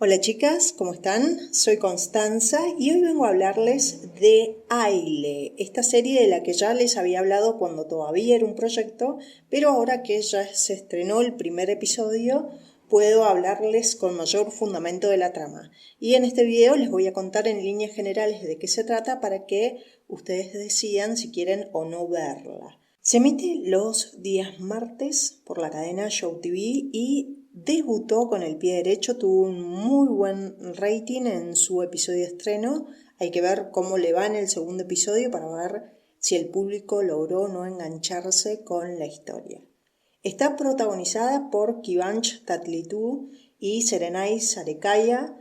Hola chicas, ¿cómo están? Soy Constanza y hoy vengo a hablarles de Aile, esta serie de la que ya les había hablado cuando todavía era un proyecto, pero ahora que ya se estrenó el primer episodio, puedo hablarles con mayor fundamento de la trama. Y en este video les voy a contar en líneas generales de qué se trata para que ustedes decidan si quieren o no verla. Se emite los días martes por la cadena Show TV y debutó con el pie derecho, tuvo un muy buen rating en su episodio de estreno. Hay que ver cómo le va en el segundo episodio para ver si el público logró no engancharse con la historia. Está protagonizada por Kivanch Tatlitú y Serenay Sarikaya,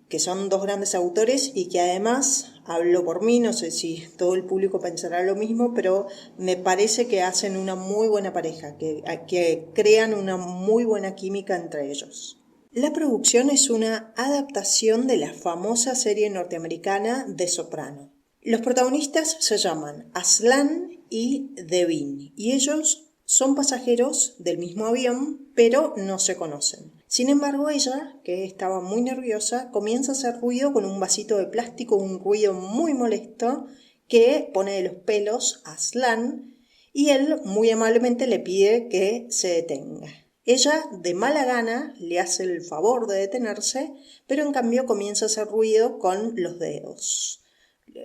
que son dos grandes autores y que además, hablo por mí, no sé si todo el público pensará lo mismo, pero me parece que hacen una muy buena pareja, que crean una muy buena química entre ellos. La producción es una adaptación de la famosa serie norteamericana de Soprano. Los protagonistas se llaman Aslan y Devin y ellos son pasajeros del mismo avión, pero no se conocen. Sin embargo, ella, que estaba muy nerviosa, comienza a hacer ruido con un vasito de plástico, un ruido muy molesto que pone de los pelos a Aslan y él muy amablemente le pide que se detenga. Ella, de mala gana, le hace el favor de detenerse, pero en cambio comienza a hacer ruido con los dedos.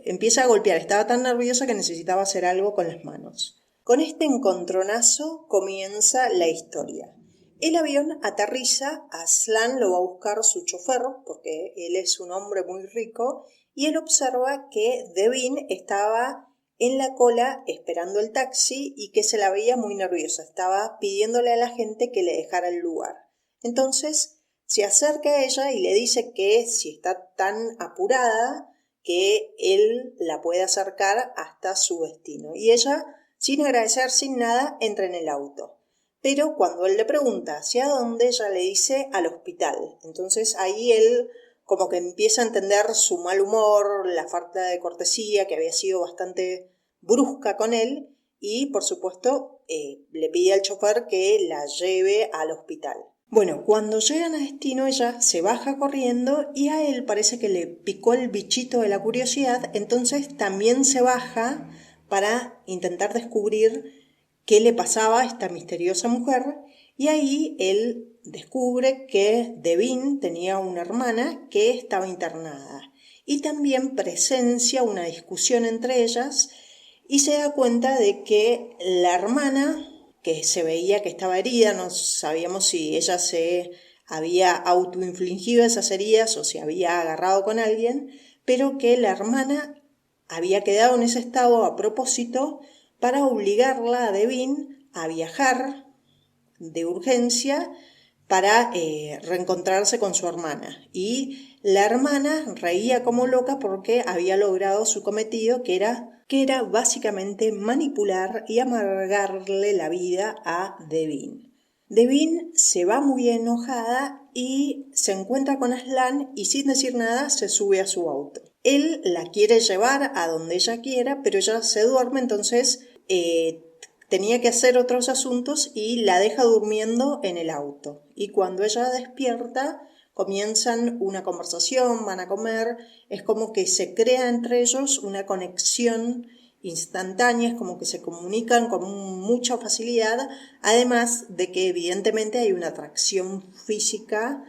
Empieza a golpear, estaba tan nerviosa que necesitaba hacer algo con las manos. Con este encontronazo comienza la historia. El avión aterriza, Aslan lo va a buscar su chofer, porque él es un hombre muy rico, y él observa que Devin estaba en la cola esperando el taxi y que se la veía muy nerviosa, estaba pidiéndole a la gente que le dejara el lugar. Entonces se acerca a ella y le dice que si está tan apurada, que él la puede acercar hasta su destino. Y ella, sin agradecer, sin nada, entra en el auto. Pero cuando él le pregunta hacia dónde, ella le dice al hospital. Entonces ahí él como que empieza a entender su mal humor, la falta de cortesía, que había sido bastante brusca con él, y por supuesto le pide al chofer que la lleve al hospital. Bueno, cuando llegan a destino ella se baja corriendo y a él parece que le picó el bichito de la curiosidad, entonces también se baja para intentar descubrir qué le pasaba a esta misteriosa mujer y ahí él descubre que Devin tenía una hermana que estaba internada y también presencia una discusión entre ellas y se da cuenta de que la hermana, que se veía que estaba herida, no sabíamos si ella se había autoinfligido esas heridas o si había agarrado con alguien, pero que la hermana había quedado en ese estado a propósito para obligarla a Devin a viajar de urgencia para reencontrarse con su hermana. Y la hermana reía como loca porque había logrado su cometido, que era básicamente manipular y amargarle la vida a Devin. Devin se va muy enojada y se encuentra con Aslan y sin decir nada se sube a su auto. Él la quiere llevar a donde ella quiera, pero ella se duerme, entonces tenía que hacer otros asuntos y la deja durmiendo en el auto. Y cuando ella despierta, comienzan una conversación, van a comer, es como que se crea entre ellos una conexión instantánea, es como que se comunican con mucha facilidad, además de que evidentemente hay una atracción física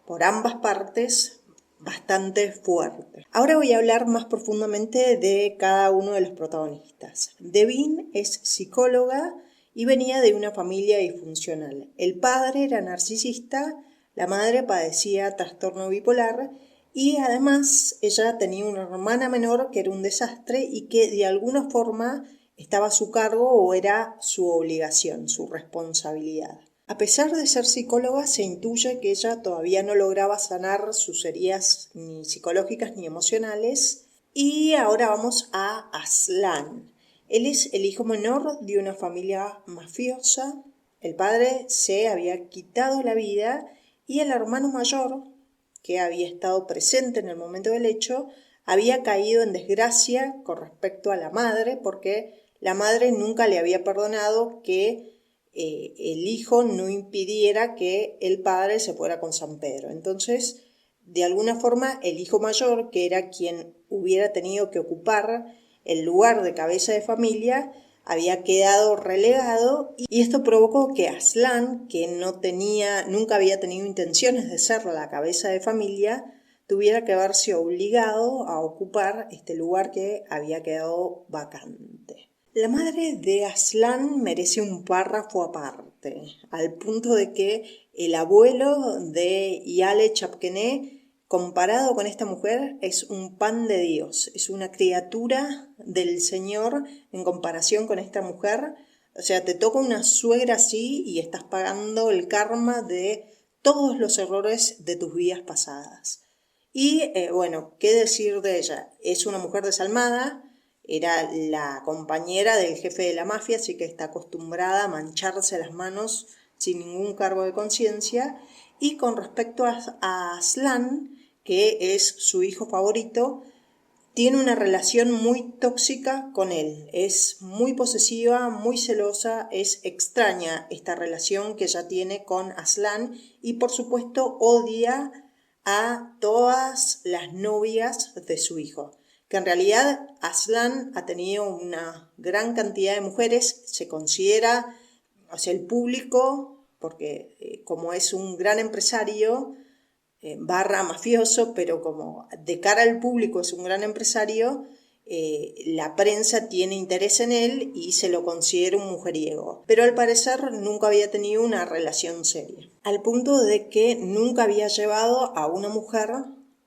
por ambas partes bastante fuerte. Ahora voy a hablar más profundamente de cada uno de los protagonistas. Devin es psicóloga y venía de una familia disfuncional. El padre era narcisista, la madre padecía trastorno bipolar y además ella tenía una hermana menor que era un desastre y que de alguna forma estaba a su cargo o era su obligación, su responsabilidad. A pesar de ser psicóloga, se intuye que ella todavía no lograba sanar sus heridas ni psicológicas ni emocionales. Y ahora vamos a Aslan. Él es el hijo menor de una familia mafiosa. El padre se había quitado la vida y el hermano mayor, que había estado presente en el momento del hecho, había caído en desgracia con respecto a la madre porque la madre nunca le había perdonado que el hijo no impidiera que el padre se fuera con San Pedro. Entonces de alguna forma el hijo mayor, que era quien hubiera tenido que ocupar el lugar de cabeza de familia, había quedado relegado y esto provocó que Aslan, que nunca había tenido intenciones de ser la cabeza de familia, tuviera que verse obligado a ocupar este lugar que había quedado vacante. La madre de Aslan merece un párrafo aparte, al punto de que el abuelo de Yale Chapquené, comparado con esta mujer, es un pan de Dios, es una criatura del Señor en comparación con esta mujer. O sea, te toca una suegra así y estás pagando el karma de todos los errores de tus vidas pasadas. Y bueno, ¿qué decir de ella? Es una mujer desalmada, era la compañera del jefe de la mafia, así que está acostumbrada a mancharse las manos sin ningún cargo de conciencia. Y con respecto a Aslan, que es su hijo favorito, tiene una relación muy tóxica con él. Es muy posesiva, muy celosa, es extraña esta relación que ella tiene con Aslan y por supuesto odia a todas las novias de su hijo. Que en realidad Aslan ha tenido una gran cantidad de mujeres, se considera, o sea, el público, porque como es un gran empresario, barra mafioso, pero como de cara al público es un gran empresario, la prensa tiene interés en él y se lo considera un mujeriego. Pero al parecer nunca había tenido una relación seria. Al punto de que nunca había llevado a una mujer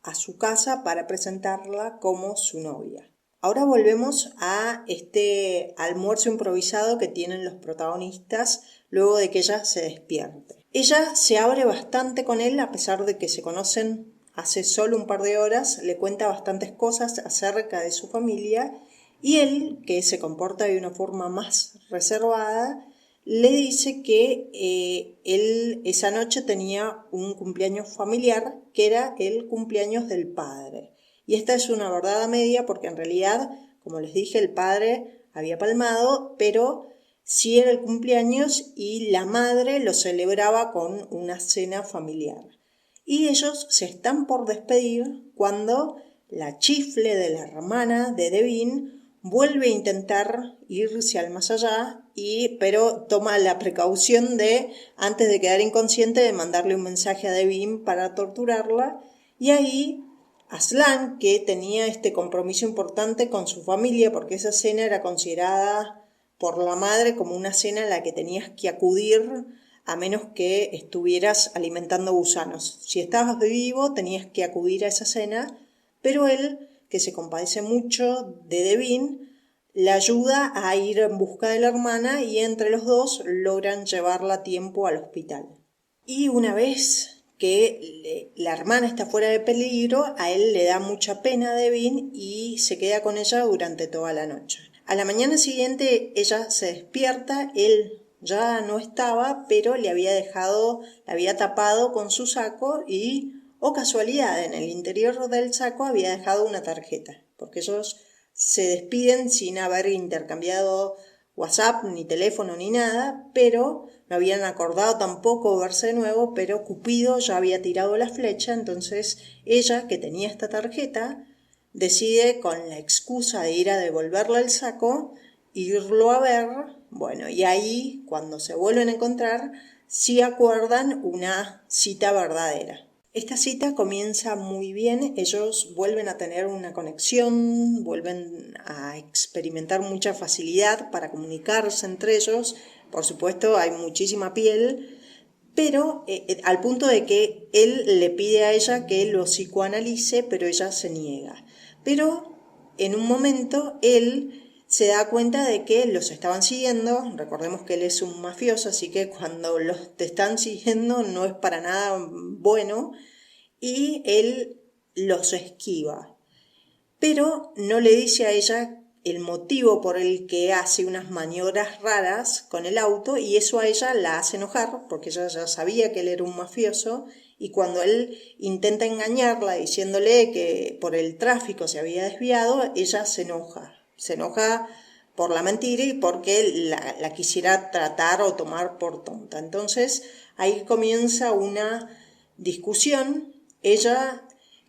a su casa para presentarla como su novia. Ahora volvemos a este almuerzo improvisado que tienen los protagonistas luego de que ella se despierte. Ella se abre bastante con él a pesar de que se conocen hace solo un par de horas, le cuenta bastantes cosas acerca de su familia y él, que se comporta de una forma más reservada, le dice que él esa noche tenía un cumpleaños familiar que era el cumpleaños del padre. Y esta es una verdad a media porque en realidad, como les dije, el padre había palmado, pero sí era el cumpleaños y la madre lo celebraba con una cena familiar. Y ellos se están por despedir cuando la chifle de la hermana de Devin vuelve a intentar irse al más allá, pero toma la precaución de, antes de quedar inconsciente, de mandarle un mensaje a Devin para torturarla. Y ahí Aslan, que tenía este compromiso importante con su familia, porque esa cena era considerada por la madre como una cena a la que tenías que acudir a menos que estuvieras alimentando gusanos. Si estabas vivo tenías que acudir a esa cena, pero él, que se compadece mucho de Devin, le ayuda a ir en busca de la hermana y entre los dos logran llevarla a tiempo al hospital. Y una vez que la hermana está fuera de peligro, a él le da mucha pena a Devin y se queda con ella durante toda la noche. A la mañana siguiente ella se despierta, él ya no estaba, pero la había tapado con su saco y, oh casualidad, en el interior del saco había dejado una tarjeta, porque ellos se despiden sin haber intercambiado WhatsApp, ni teléfono, ni nada, pero no habían acordado tampoco verse de nuevo, pero Cupido ya había tirado la flecha, entonces ella, que tenía esta tarjeta, decide, con la excusa de ir a devolverle el saco, irlo a ver, bueno, y ahí, cuando se vuelven a encontrar, sí acuerdan una cita verdadera. Esta cita comienza muy bien, ellos vuelven a tener una conexión, vuelven a experimentar mucha facilidad para comunicarse entre ellos, por supuesto hay muchísima piel, pero al punto de que él le pide a ella que lo psicoanalice, pero ella se niega. Pero en un momento él se da cuenta de que los estaban siguiendo, recordemos que él es un mafioso, así que cuando te están siguiendo no es para nada bueno, y él los esquiva. Pero no le dice a ella el motivo por el que hace unas maniobras raras con el auto y eso a ella la hace enojar porque ella ya sabía que él era un mafioso y cuando él intenta engañarla diciéndole que por el tráfico se había desviado, ella se enoja por la mentira y porque la quisiera tratar o tomar por tonta. Entonces ahí comienza una discusión. Ella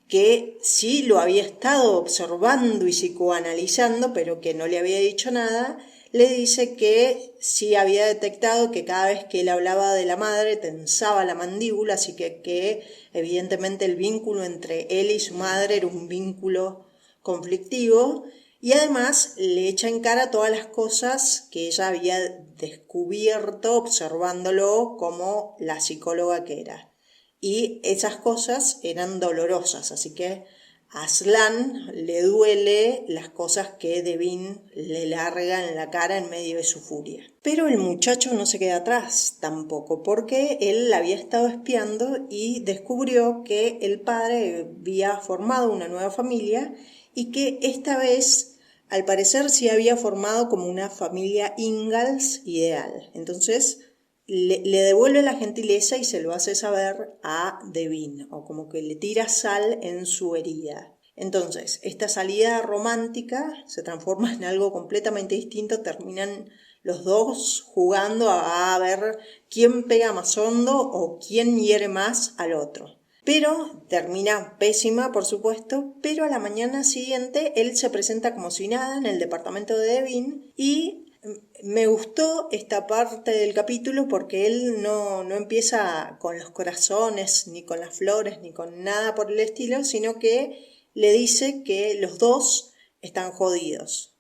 que sí lo había estado observando y psicoanalizando, pero que no le había dicho nada, le dice que sí había detectado que cada vez que él hablaba de la madre tensaba la mandíbula, así que evidentemente el vínculo entre él y su madre era un vínculo conflictivo, y además le echa en cara todas las cosas que ella había descubierto observándolo como la psicóloga que era. Y esas cosas eran dolorosas, así que a Aslan le duele las cosas que Devin le larga en la cara en medio de su furia. Pero el muchacho no se queda atrás tampoco, porque él la había estado espiando y descubrió que el padre había formado una nueva familia y que esta vez, al parecer, sí había formado como una familia Ingalls ideal. Entonces le devuelve la gentileza y se lo hace saber a Devin, o como que le tira sal en su herida. Entonces, esta salida romántica se transforma en algo completamente distinto, terminan los dos jugando a ver quién pega más hondo o quién hiere más al otro. Pero termina pésima, por supuesto, pero a la mañana siguiente él se presenta como si nada en el departamento de Devin y me gustó esta parte del capítulo porque él no empieza con los corazones, ni con las flores, ni con nada por el estilo, sino que le dice que los dos están jodidos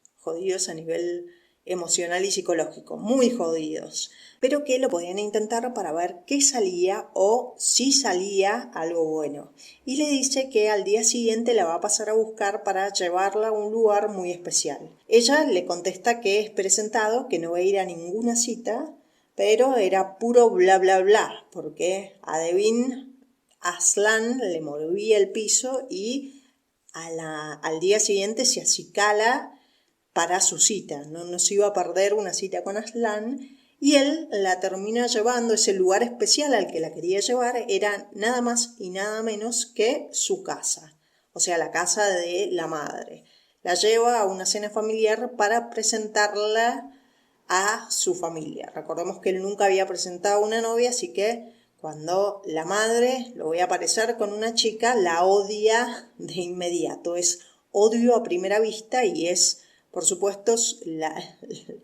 a nivel emocional y psicológico, muy jodidos, pero que lo podían intentar para ver qué salía o si salía algo bueno. Y le dice que al día siguiente la va a pasar a buscar para llevarla a un lugar muy especial. Ella le contesta que es presentado, que no va a ir a ninguna cita, pero era puro bla bla bla, porque a Devin Aslan le movía el piso y al día siguiente se acicala para su cita, no se iba a perder una cita con Aslan, y él la termina llevando. Ese lugar especial al que la quería llevar era nada más y nada menos que su casa, o sea, la casa de la madre. La lleva a una cena familiar para presentarla a su familia. Recordemos que él nunca había presentado a una novia, así que cuando la madre lo ve aparecer con una chica, la odia de inmediato. Es odio a primera vista y es, por supuesto, la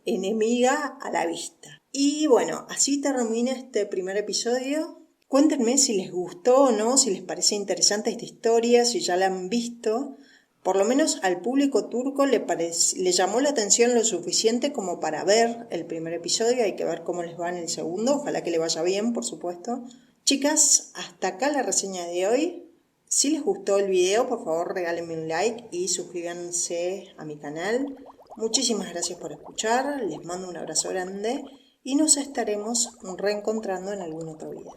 enemiga a la vista. Y bueno, así termina este primer episodio. Cuéntenme si les gustó o no, si les parece interesante esta historia, si ya la han visto. Por lo menos al público turco le llamó la atención lo suficiente como para ver el primer episodio. Hay que ver cómo les va en el segundo. Ojalá que le vaya bien, por supuesto. Chicas, hasta acá la reseña de hoy. Si les gustó el video, por favor regálenme un like y suscríbanse a mi canal. Muchísimas gracias por escuchar. Les mando un abrazo grande y nos estaremos reencontrando en algún otro video.